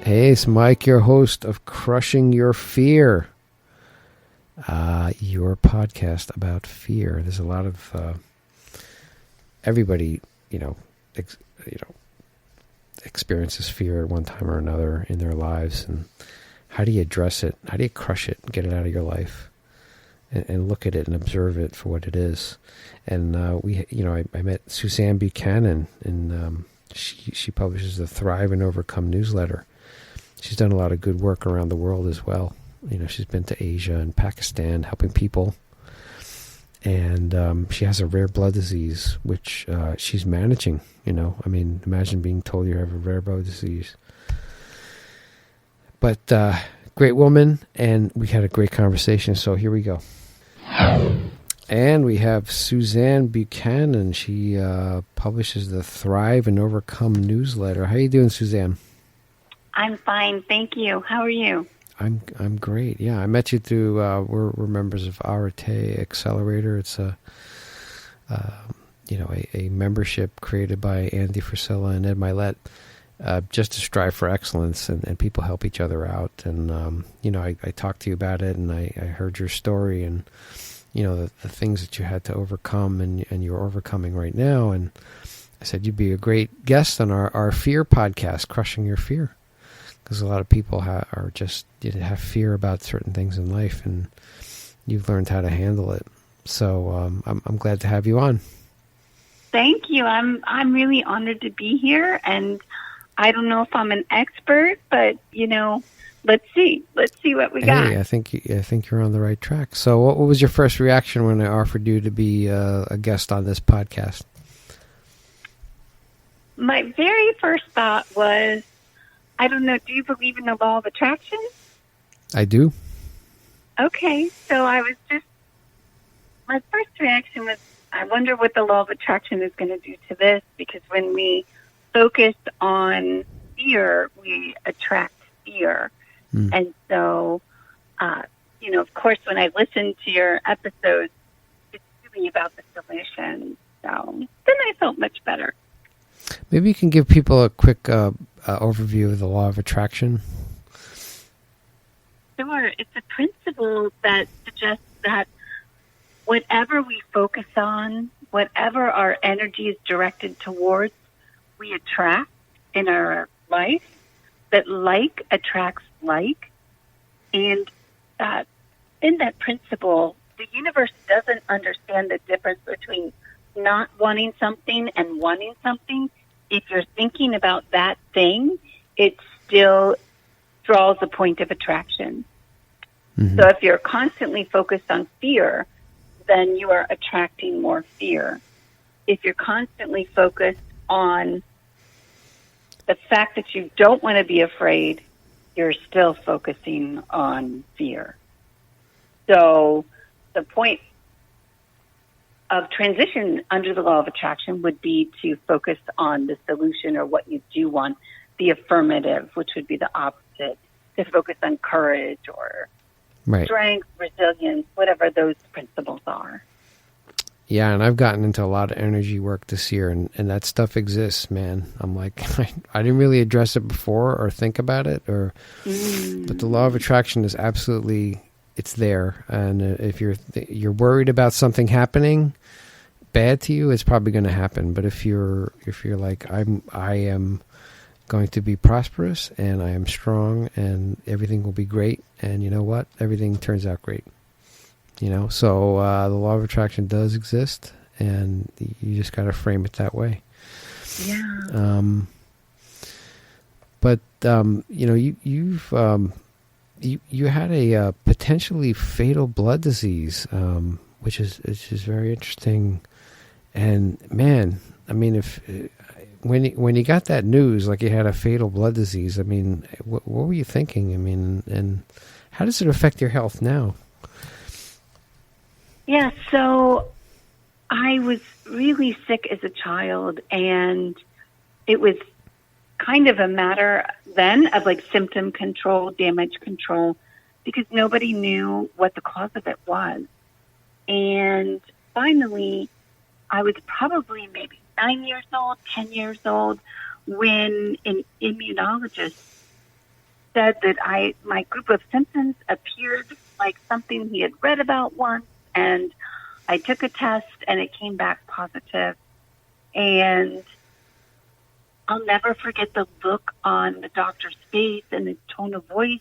Hey, it's Mike, your host of Crushing Your Fear, your podcast about fear. There's a lot of everybody, experiences fear at one time or another in their lives. And how do you address it? How do you crush it and get it out of your life and look at it and observe it for what it is? And I met Suzanne Buchanan, and she publishes the Thrive and Overcome newsletter. She's done a lot of good work around the world as well. She's been to Asia and Pakistan helping people. And she has a rare blood disease, which she's managing, imagine being told you have a rare blood disease. But great woman, and we had a great conversation, so here we go. And we have Suzanne Buchanan. She publishes the Thrive and Overcome newsletter. How are you doing, Suzanne? I'm fine, thank you. How are you? I'm great. Yeah, I met you through. We're members of Arate Accelerator. It's a membership created by Andy Frisella and Ed Milet, just to strive for excellence, and people help each other out. And I talked to you about it, and I heard your story, and the things that you had to overcome, and you're overcoming right now. And I said you'd be a great guest on our fear podcast, Crushing Your Fear. Because a lot of people have fear about certain things in life, and you've learned how to handle it. So I'm glad to have you on. Thank you. I'm really honored to be here, and I don't know if I'm an expert, but let's see what we got. Hey, I think you're on the right track. So what was your first reaction when I offered you to be a guest on this podcast? My very first thought was, I don't know, do you believe in the law of attraction? I do. Okay, so my first reaction was, I wonder what the law of attraction is going to do to this, because when we focus on fear, we attract fear. And so, of course, when I listen to your episodes, it's really about the solution. So then I felt much better. Maybe you can give people a quick overview of the law of attraction. Sure. It's a principle that suggests that whatever we focus on, whatever our energy is directed towards, we attract in our life, that like attracts like. And in that principle, the universe doesn't understand the difference between not wanting something and wanting something. If you're thinking about that thing, it still draws a point of attraction. Mm-hmm. So if you're constantly focused on fear, then you are attracting more fear. If you're constantly focused on the fact that you don't want to be afraid, you're still focusing on fear. So the point of transition under the law of attraction would be to focus on the solution or what you do want, the affirmative, which would be the opposite, to focus on courage or strength, resilience, whatever those principles are. Yeah, and I've gotten into a lot of energy work this year, and that stuff exists, man. I'm like, I didn't really address it before or think about it, but the law of attraction is absolutely, it's there. And if you're worried about something happening bad to you, it's probably going to happen. But if you're like, I am going to be prosperous, and I am strong, and everything will be great, and you know what? Everything turns out great. So the law of attraction does exist, and you just got to frame it that way. Yeah. You had a potentially fatal blood disease, which is very interesting. And man, I mean, when you got that news, like you had a fatal blood disease, I mean, what were you thinking? I mean, and how does it affect your health now? Yeah, so I was really sick as a child, and it was kind of a matter then of like symptom control, damage control, because nobody knew what the cause of it was. And finally, I was probably maybe 9 years old, 10 years old, when an immunologist said that my group of symptoms appeared like something he had read about once, and I took a test and it came back positive. And I'll never forget the look on the doctor's face and the tone of voice.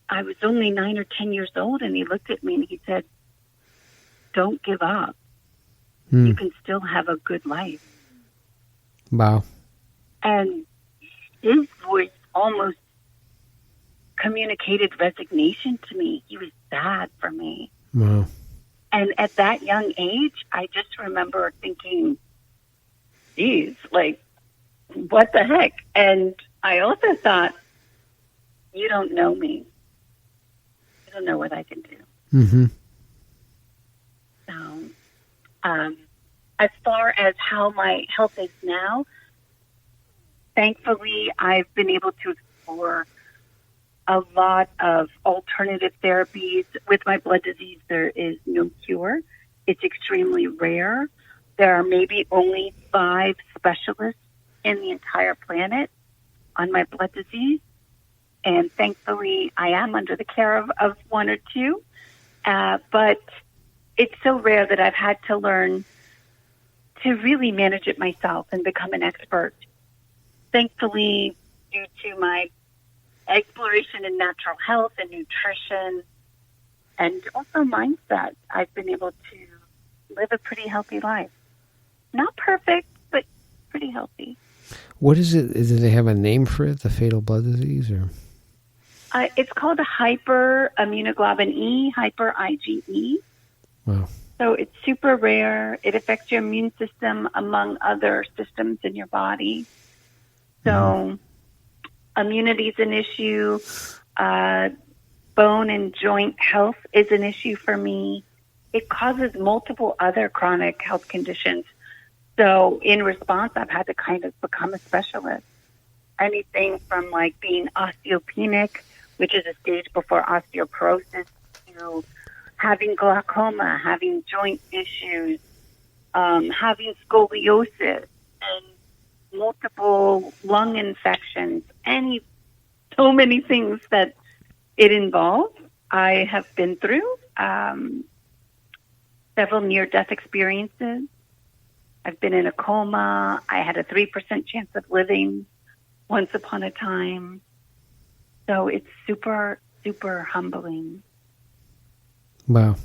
I was only 9 or 10 years old, and he looked at me and he said, "Don't give up. You can still have a good life." Wow. And his voice almost communicated resignation to me. He was sad for me. Wow. And at that young age, I just remember thinking, geez, like, what the heck? And I also thought, you don't know me. You don't know what I can do. Mm-hmm. So, as far as how my health is now, thankfully, I've been able to explore a lot of alternative therapies. With my blood disease, there is no cure. It's extremely rare. There are maybe only 5 specialists in the entire planet on my blood disease. And thankfully, I am under the care of 1 or 2. But it's so rare that I've had to learn to really manage it myself and become an expert. Thankfully, due to my exploration in natural health and nutrition and also mindset, I've been able to live a pretty healthy life. Not perfect, but pretty healthy. What is it? Do they have a name for it, the fatal blood disease? Or it's called hyperimmunoglobulin E, hyper IgE. Wow. So it's super rare. It affects your immune system among other systems in your body. So immunity is an issue. Bone and joint health is an issue for me. It causes multiple other chronic health conditions. So in response, I've had to kind of become a specialist. Anything from like being osteopenic, which is a stage before osteoporosis, to having glaucoma, having joint issues, having scoliosis, and multiple lung infections, so many things that it involves. I have been through several near-death experiences. I've been in a coma. I had a 3% chance of living once upon a time. So it's super, super humbling. Wow.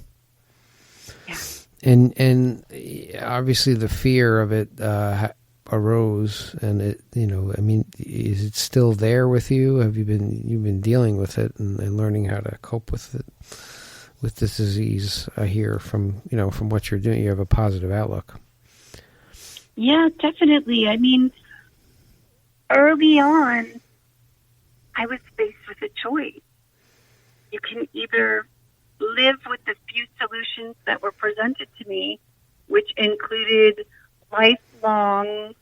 Yeah. And obviously the fear of it arose, and it, I mean, is it still there with you? Have you've been dealing with it and learning how to cope with it, with this disease? I hear from what you're doing, you have a positive outlook. Yeah, definitely. I mean, early on, I was faced with a choice. You can either live with the few solutions that were presented to me, which included lifelong,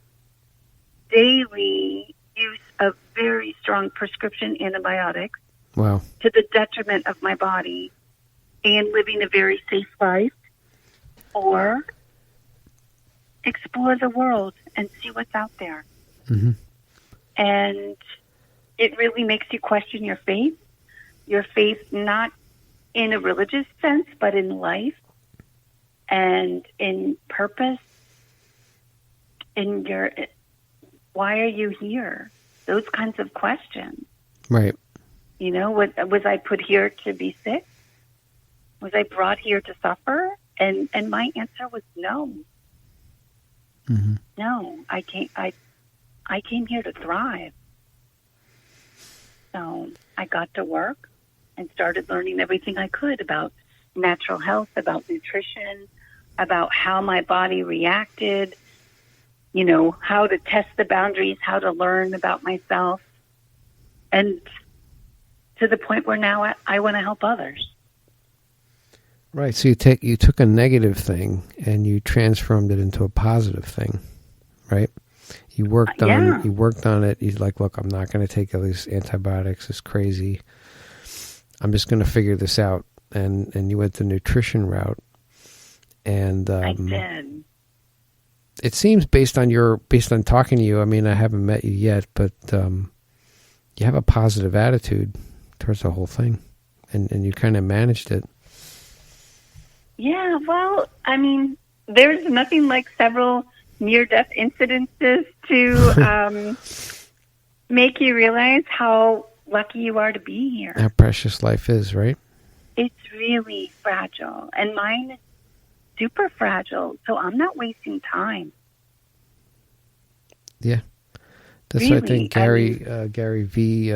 daily use of very strong prescription antibiotics. Wow. To the detriment of my body, and living a very safe life, or explore the world and see what's out there. Mm-hmm. And it really makes you question your faith not in a religious sense, but in life and in purpose, in your, why are you here? Those kinds of questions. Right. Was I put here to be sick? Was I brought here to suffer? And my answer was no. Mm-hmm. No, I came here to thrive. So I got to work and started learning everything I could about natural health, about nutrition, about how my body reacted, how to test the boundaries, how to learn about myself. And to the point where now I want to help others. Right. So you took a negative thing and you transformed it into a positive thing, right? You worked on it. You're like, look, I'm not going to take all these antibiotics. It's crazy. I'm just going to figure this out. And you went the nutrition route. And I did. It seems based on talking to you. I mean, I haven't met you yet, but you have a positive attitude towards the whole thing, and you kind of managed it. Yeah, well, I mean, there's nothing like several near-death incidences to make you realize how lucky you are to be here. How precious life is, right? It's really fragile, and mine is super fragile, so I'm not wasting time. Yeah. That's really, what I think Gary V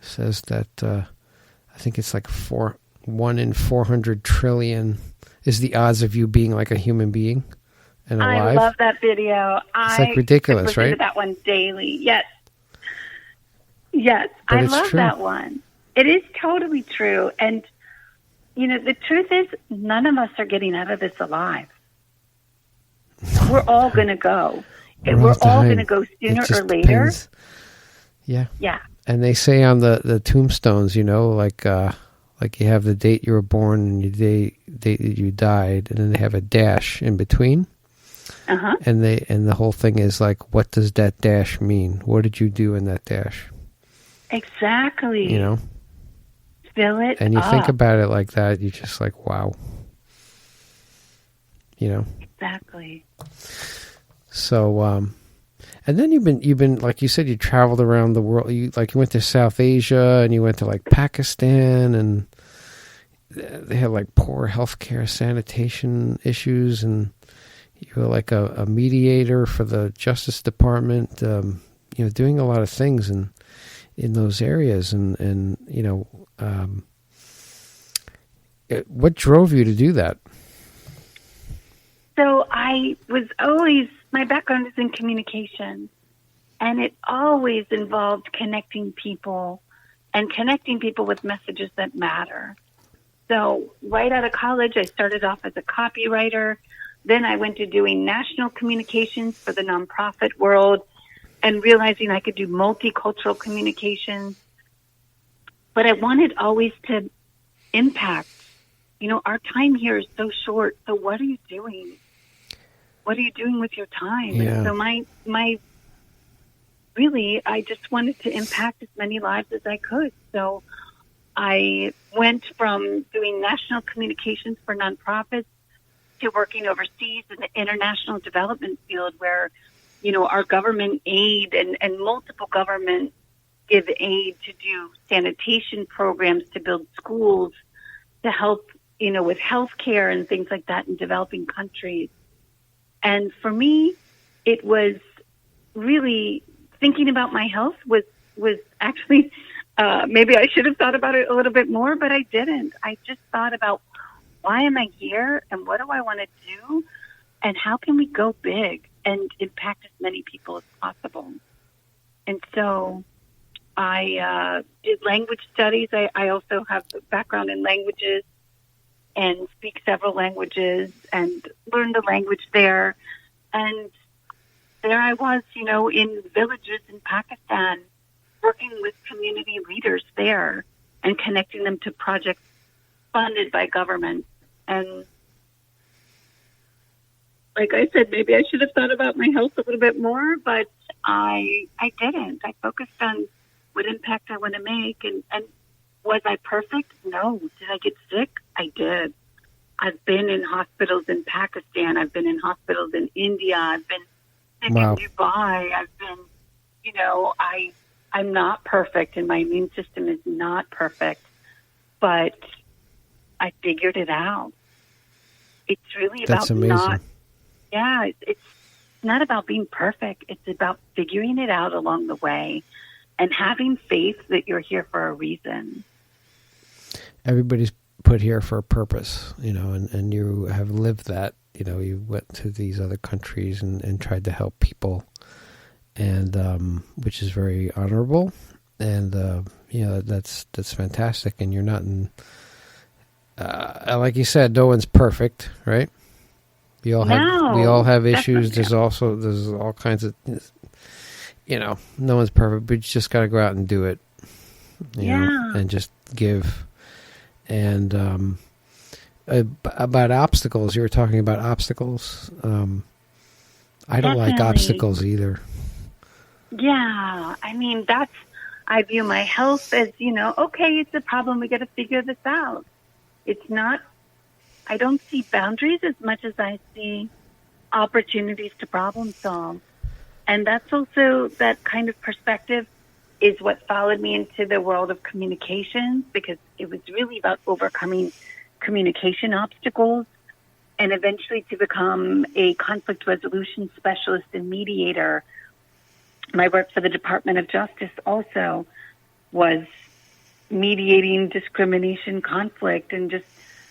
says that I think it's like 1 in 400 trillion is the odds of you being like a human being and alive. I love that video. It's like ridiculous, right? I listen to that one daily. Yes. Yes, but I it's love true. that one. It is totally true. And, you know, the truth is none of us are getting out of this alive. We're all going to go. We're all going to go sooner or later. Depends. Yeah. Yeah. And they say on the tombstones, you know, like you have the date you were born and the date that you died, and then they have a dash in between. Uh-huh. And the whole thing is like, what does that dash mean? What did you do in that dash? Exactly. You know? Fill it And you up. think about it like that, you're just like, wow. You know? Exactly. So, and then you've been like you said, you traveled around the world. You went to South Asia and you went to like Pakistan, and they had like poor healthcare sanitation issues, and you were like a mediator for the Justice Department. You know, doing a lot of things in those areas, and you know, what drove you to do that? So my background is in communication, and it always involved connecting people with messages that matter. So right out of college, I started off as a copywriter. Then I went to doing national communications for the nonprofit world and realizing I could do multicultural communications. But I wanted always to impact. You know, our time here is so short. So what are you doing? What are you doing with your time? Yeah. So really, I just wanted to impact as many lives as I could. So I went from doing national communications for nonprofits to working overseas in the international development field where, you know, our government aid and multiple governments give aid to do sanitation programs, to build schools, to help, you know, with healthcare and things like that in developing countries. And for me, it was really thinking about my health was actually, maybe I should have thought about it a little bit more, but I didn't. I just thought about, why am I here and what do I want to do? And how can we go big and impact as many people as possible? And so I did language studies. I also have a background in languages and speak several languages and learned the language there. And there I was, you know, in villages in Pakistan, working with community leaders there and connecting them to projects funded by government. And like I said, maybe I should have thought about my health a little bit more, but I didn't. I focused on what impact I want to make. And was I perfect? No. Did I get sick? I did. I've been in hospitals in Pakistan. I've been in hospitals in India. I've been sick Wow. in Dubai. I've been, you know, I'm not perfect and my immune system is not perfect, but I figured it out. It's really That's about amazing. it's not about being perfect. It's about figuring it out along the way and having faith that you're here for a reason. Everybody's put here for a purpose, you know, and you have lived that. You know, you went to these other countries and tried to help people, and which is very honorable, and you know, that's fantastic. And you're not in, like you said, no one's perfect, right? We all have issues. There's all kinds of, you know, no one's perfect, but you just got to go out and do it, you know, and just give. And about obstacles, you were talking about obstacles. I don't like obstacles either. Yeah, I mean, that's I view my health as, okay, it's a problem. We got to figure this out. It's not, I don't see boundaries as much as I see opportunities to problem solve. And that's also, that kind of perspective is what followed me into the world of communications, because it was really about overcoming communication obstacles and eventually to become a conflict resolution specialist and mediator. My work for the Department of Justice also was mediating discrimination, conflict, and just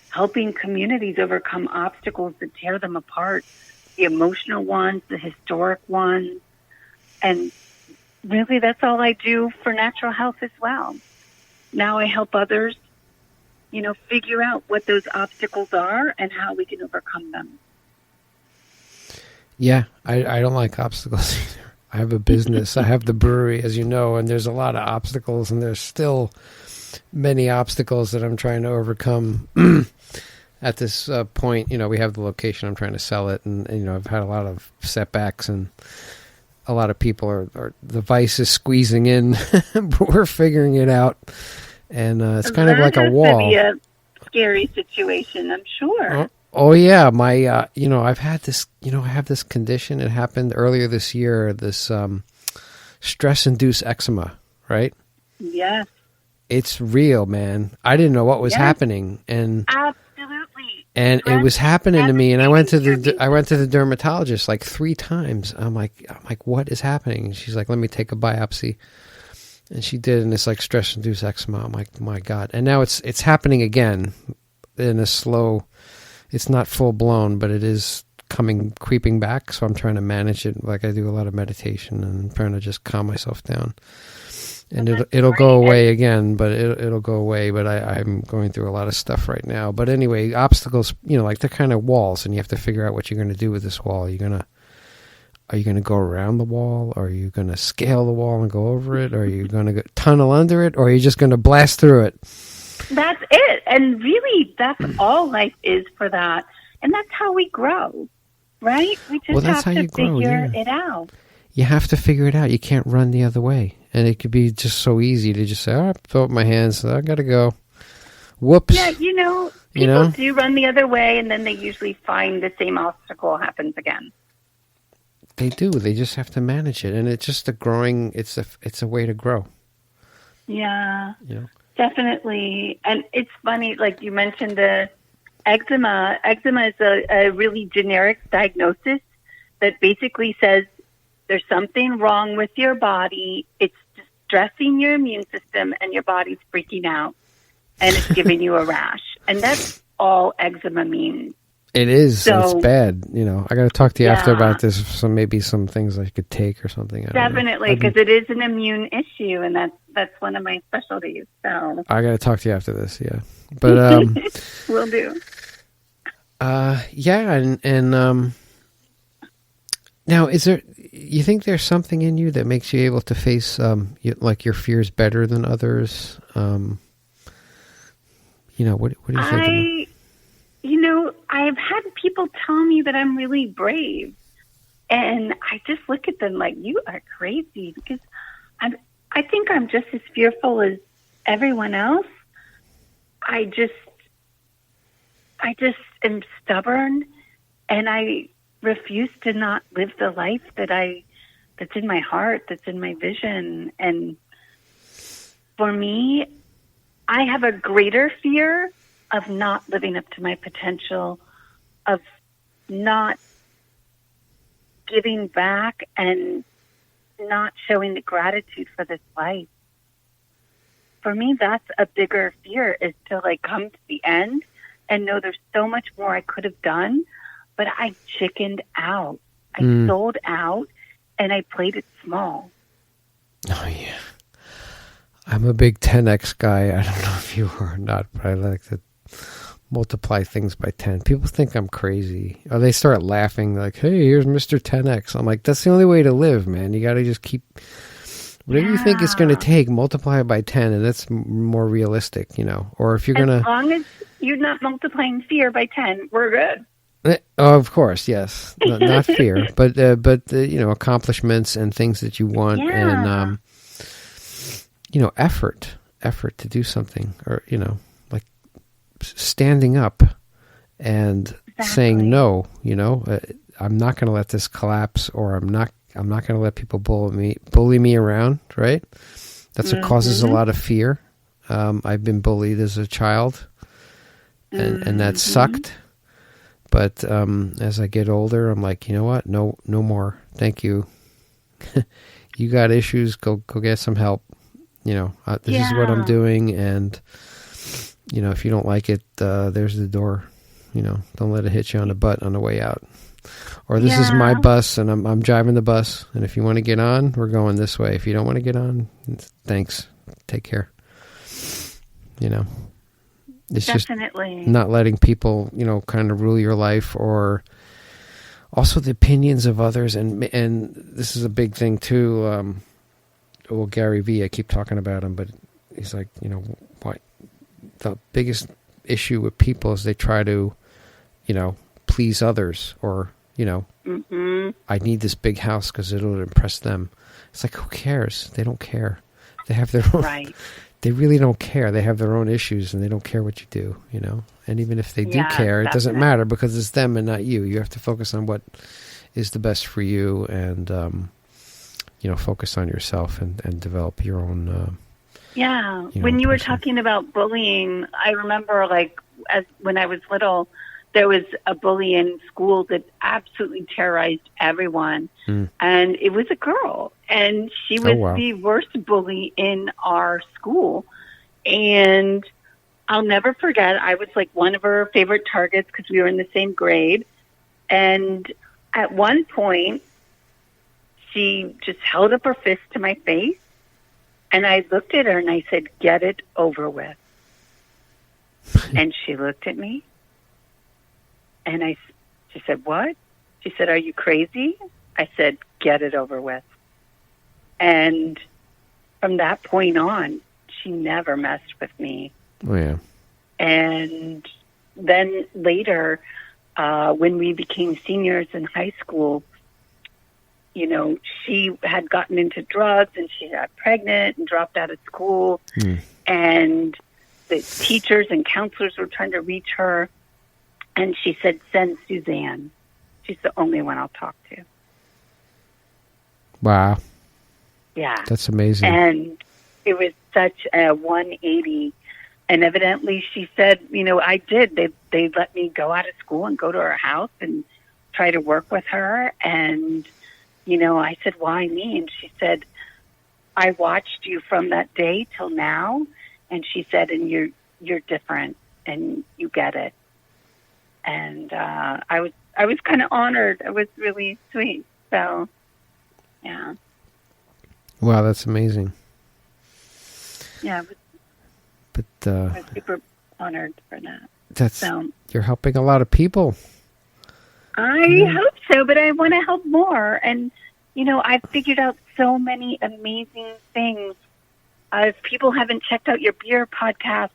helping communities overcome obstacles that tear them apart, the emotional ones, the historic ones. And really, that's all I do for natural health as well. Now I help others, figure out what those obstacles are and how we can overcome them. Yeah, I don't like obstacles either. I have a business. I have the brewery, as you know, and there's a lot of obstacles, and there's still many obstacles that I'm trying to overcome. At this point, we have the location. I'm trying to sell it, and I've had a lot of setbacks, and a lot of people are the vice is squeezing in, but we're figuring it out. And it's kind of like a wall. That has to be a scary situation, I'm sure. Oh yeah, my I've had this. I have this condition. It happened earlier this year. This stress-induced eczema, right? Yes. It's real, man. I didn't know what was happening, and absolutely. And it was happening to me, and I went to the dermatologist like 3 times. I'm like, what is happening? And she's like, let me take a biopsy. And she did, and it's like stress-induced eczema. I'm like, my God. And now it's happening again in a slow, it's not full-blown, but it is creeping back. So I'm trying to manage it. Like I do a lot of meditation and trying to just calm myself down. And it'll go away again, but it'll go away. But I'm going through a lot of stuff right now. But anyway, obstacles, like they're kind of walls, and you have to figure out what you're going to do with this wall. Are you going to go around the wall? Or are you going to scale the wall and go over it? Or are you going to tunnel under it? Or are you just going to blast through it? That's it. And really, that's all life is for that. And that's how we grow, right? We just have to figure it out. You have to figure it out. You can't run the other way. And it could be just so easy to just say, throw up my hands. I got to go. Whoops. Yeah, people do run the other way, and then they usually find the same obstacle happens again. They do. They just have to manage it. And it's just it's a way to grow. Yeah, definitely. And it's funny, like you mentioned the eczema. Eczema is a really generic diagnosis that basically says there's something wrong with your body. It's stressing your immune system, and your body's freaking out, and it's giving you a rash. And that's all eczema means. It is. So, it's bad. I got to talk to you after about this. So maybe some things I could take or something. Definitely, because it is an immune issue, and that's one of my specialties. So I got to talk to you after this. Yeah, but will do. And now, you think there's something in you that makes you able to face your fears better than others? What do you think? I've had people tell me that I'm really brave, and I just look at them like, you are crazy, because I think I'm just as fearful as everyone else. I just am stubborn, and I refuse to not live the life that's in my heart, that's in my vision. And for me, I have a greater fear of not living up to my potential, of not giving back and not showing the gratitude for this life. For me, that's a bigger fear, is to come to the end and know there's so much more I could have done, but I chickened out. I sold out, and I played it small. Oh, yeah. I'm a big 10X guy. I don't know if you are or not, but I like to multiply things by 10. People think I'm crazy. Or they start laughing like, hey, here's Mr. 10X. I'm like, that's the only way to live, man. You got to just keep... Whatever you think it's going to take, multiply it by 10, and that's more realistic, Or if you're going to... As long as you're not multiplying fear by 10, we're good. Oh, of course, yes. Not fear, but accomplishments and things that you want. Yeah. And, effort to do something, or, like standing up and saying no, I'm not going to let this collapse, or I'm not going to let people bully me around, right? That's what causes a lot of fear. I've been bullied as a child, and that sucked. But as I get older, I'm like, you know what? No more. Thank you. You got issues. Go get some help. This is what I'm doing, and if you don't like it, there's the door. Don't let it hit you on the butt on the way out. Or this is my bus, and I'm driving the bus, and if you want to get on, we're going this way. If you don't want to get on, thanks. Take care. It's Definitely. Just not letting people, kind of rule your life, or also the opinions of others. And this is a big thing too. Gary Vee, I keep talking about him, but he's like, what the biggest issue with people is they try to, please others, or, I need this big house because it'll impress them. It's like, who cares? They don't care. They have their own, right. They really don't care. They have their own issues, and they don't care what you do, And even if they do care, it doesn't matter, because it's them and not you. You have to focus on what is the best for you, and, focus on yourself and develop your own. When you were talking about bullying, I remember when I was little, there was a bully in school that absolutely terrorized everyone. And it was a girl, and she was the worst bully in our school. And I'll never forget, I was like one of her favorite targets because we were in the same grade. And at one point, she just held up her fist to my face, and I looked at her and I said, "Get it over with." And she looked at me, and she said, "What?" She said, "Are you crazy?" I said, "Get it over with." And from that point on, she never messed with me. Oh, yeah. And then later, when we became seniors in high school, she had gotten into drugs, and she got pregnant and dropped out of school. And the teachers and counselors were trying to reach her. And she said, "Send Suzanne. She's the only one I'll talk to." Wow. Yeah. That's amazing. And it was such a 180. And evidently she said, I did. They let me go out of school and go to her house and try to work with her. And, I said, "Why me?" And she said, "I watched you from that day till now." And she said, "And you're different, and you get it." And I was kind of honored. It was really sweet. So, yeah. Wow, that's amazing. Yeah, I was super honored for that. You're helping a lot of people. I hope so, but I want to help more. And, I've figured out so many amazing things. If people haven't checked out your beer podcast,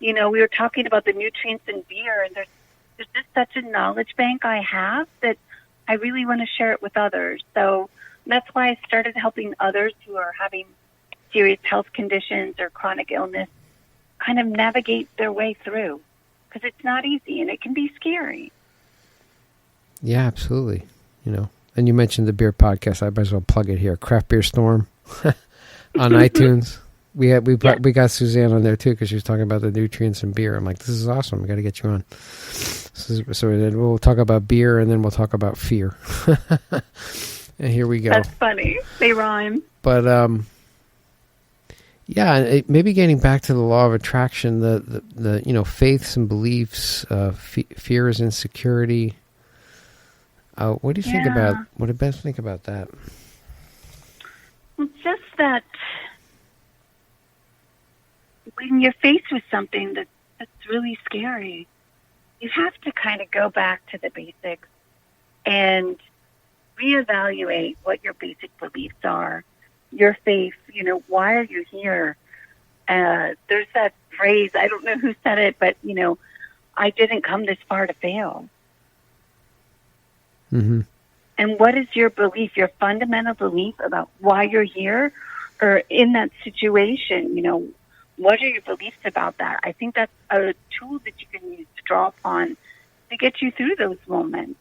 we were talking about the nutrients in beer, and there's just such a knowledge bank I have that I really want to share it with others. So that's why I started helping others who are having serious health conditions or chronic illness kind of navigate their way through, because it's not easy and it can be scary. Yeah, absolutely. And you mentioned the beer podcast. I might as well plug it here. Craft Beer Storm on iTunes. We got Suzanne on there too, because she was talking about the nutrients in beer. I'm like, this is awesome. I got to get you on. So then we'll talk about beer, and then we'll talk about fear. And here we go. That's funny. They rhyme. But maybe getting back to the law of attraction, the faiths and beliefs, fears, insecurity. What do you think about? What do Beth think about that? Well, just that when you're faced with something that's really scary, you have to kind of go back to the basics and reevaluate what your basic beliefs are, your faith. Why are you here? There's that phrase, I don't know who said it, but, I didn't come this far to fail. Mm-hmm. And what is your belief, your fundamental belief about why you're here? or in that situation, what are your beliefs about that? I think that's a tool that you can use to draw upon to get you through those moments.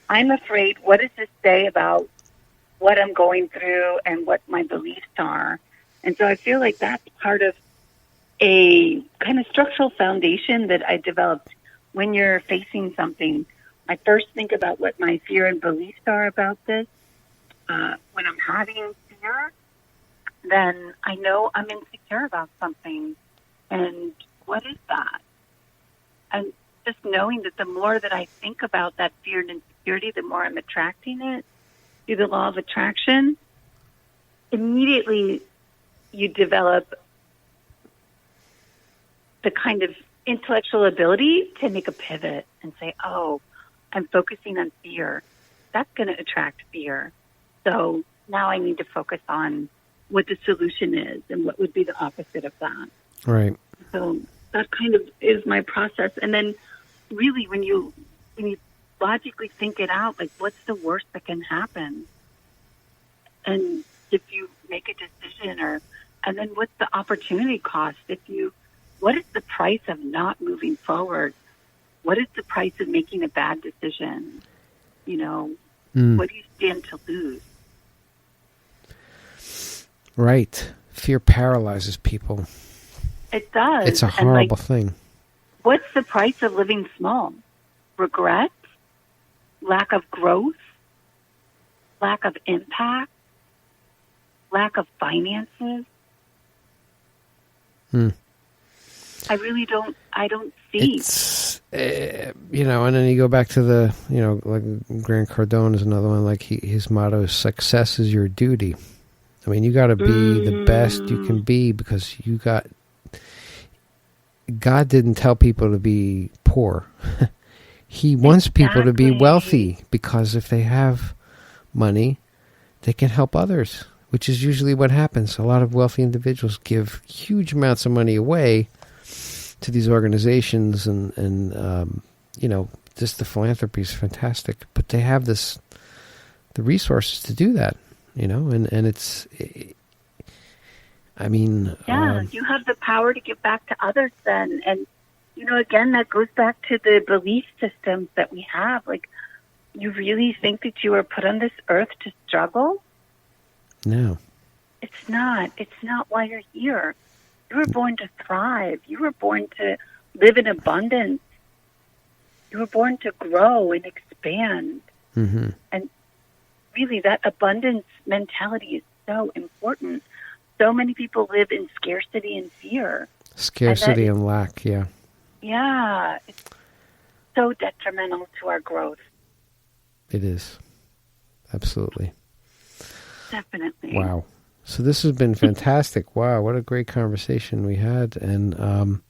I'm afraid, what does this say about what I'm going through and what my beliefs are? And so I feel like that's part of a kind of structural foundation that I developed when you're facing something. I first think about what my fear and beliefs are about this. When I'm having fear, then I know I'm insecure about something. And what is that? And just knowing that the more that I think about that fear and insecurity, the more I'm attracting it through the law of attraction, immediately you develop the kind of intellectual ability to make a pivot and say, oh, I'm focusing on fear. That's going to attract fear. So now I need to focus on what the solution is and what would be the opposite of that. Right. So that kind of is my process. And then really when you logically think it out, like what's the worst that can happen? And if you make a decision and then what's the opportunity cost? What is the price of not moving forward? What is the price of making a bad decision? What do you stand to lose? Right. Fear paralyzes people. It does. It's a horrible thing. What's the price of living small? Regret? Lack of growth? Lack of impact? Lack of finances? I really don't see. It's, and then you go back to the, like Grant Cardone is another one, like his motto is success is your duty. I mean, you got to be the best you can be because God didn't tell people to be poor. He wants people to be wealthy because if they have money, they can help others, which is usually what happens. A lot of wealthy individuals give huge amounts of money away to these organizations and just the philanthropy is fantastic, but they have the resources to do that, and it's, you have the power to give back to others then. And, again, that goes back to the belief systems that we have. Like, you really think that you are put on this earth to struggle? No. It's not. It's not why you're here. You were born to thrive. You were born to live in abundance. You were born to grow and expand. Mm-hmm. And really, that abundance mentality is so important. So many people live in scarcity and fear. Scarcity and lack, yeah. Yeah. It's so detrimental to our growth. It is. Absolutely. Definitely. Wow. So this has been fantastic. Wow, what a great conversation we had. And,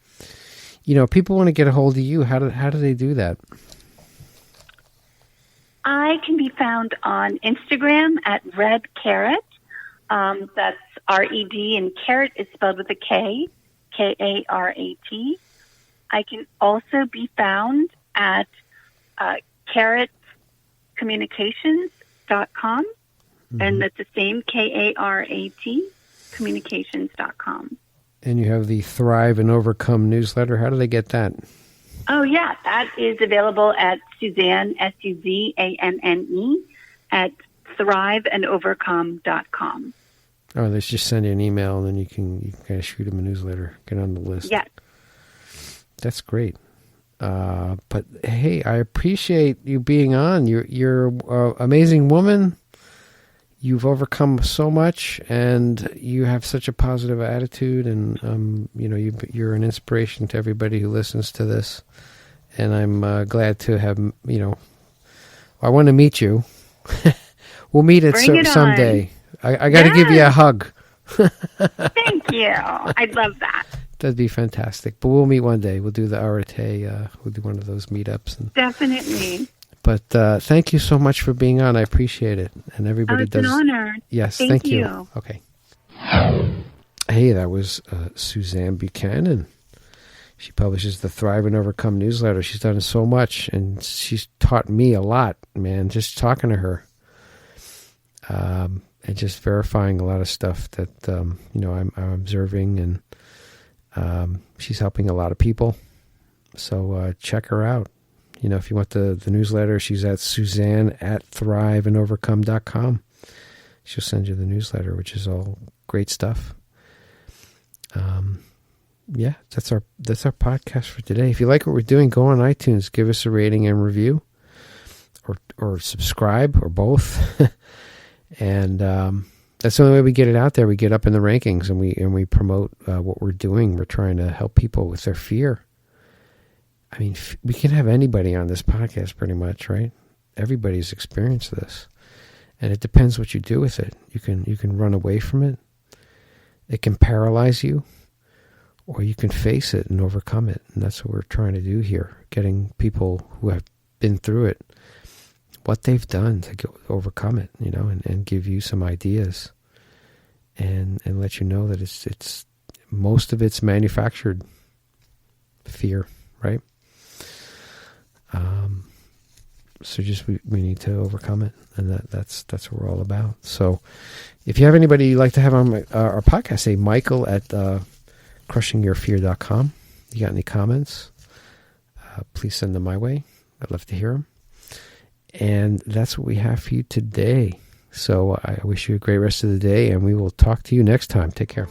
people want to get a hold of you. How do they do that? I can be found on Instagram at Red Carrot. That's R-E-D, and carrot is spelled with a K, K-A-R-A-T. I can also be found at carrotcommunications.com. Mm-hmm. And that's the same, K-A-R-A-T, communications.com. And you have the Thrive and Overcome newsletter. How do they get that? Oh, yeah. That is available at Suzanne, S-U-Z-A-N-N-E, at thriveandovercome.com. Oh, they just send you an email, and then you can kind of shoot them a newsletter, get on the list. Yes. That's great. But, hey, I appreciate you being on. You're an amazing woman. You've overcome so much, and you have such a positive attitude, and you're an inspiration to everybody who listens to this. And I'm glad to have I want to meet you. We'll meet someday. I got to give you a hug. Thank you. I'd love that. That'd be fantastic. But we'll meet one day. We'll do the Arate. We'll do one of those meetups. Definitely. But thank you so much for being on. I appreciate it. And everybody does. It's an honor. Yes, thank you. Okay. Hey, that was Suzanne Buchanan. She publishes the Thrive and Overcome newsletter. She's done so much, and she's taught me a lot, man, just talking to her. and just verifying a lot of stuff that, I'm observing, and she's helping a lot of people. So check her out. If you want the newsletter, she's at Suzanne@thriveandovercome.com. She'll send you the newsletter, which is all great stuff. That's our podcast for today. If you like what we're doing, go on iTunes, give us a rating and review, or subscribe, or both. And that's the only way we get it out there. We get up in the rankings, and we promote what we're doing. We're trying to help people with their fear. I mean, we can have anybody on this podcast pretty much, right? Everybody's experienced this. And it depends what you do with it. You can run away from it. It can paralyze you, or you can face it and overcome it. And that's what we're trying to do here, getting people who have been through it, what they've done to overcome it, and give you some ideas, and let you know that it's most of it's manufactured fear, right? So just we need to overcome it, and that's what we're all about. So if you have anybody you'd like to have on our podcast, say Michael at crushingyourfear.com. You got any comments? Please send them my way. I'd love to hear them. And that's what we have for you today. So I wish you a great rest of the day, and we will talk to you next time. Take care.